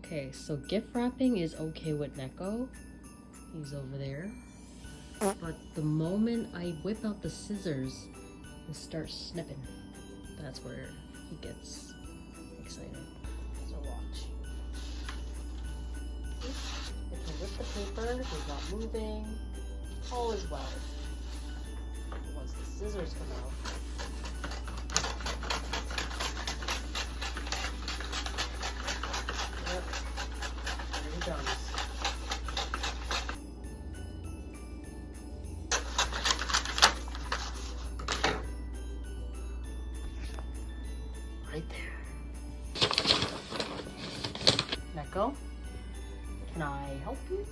Okay, so gift wrapping is okay with Neko. He's over there. But the moment I whip out the scissors and start snipping, that's where he gets excited. So watch. If you whip the paper, he's not moving. All is well. Once the scissors come out, yep, there he comes. Right there. Neko, can I help you?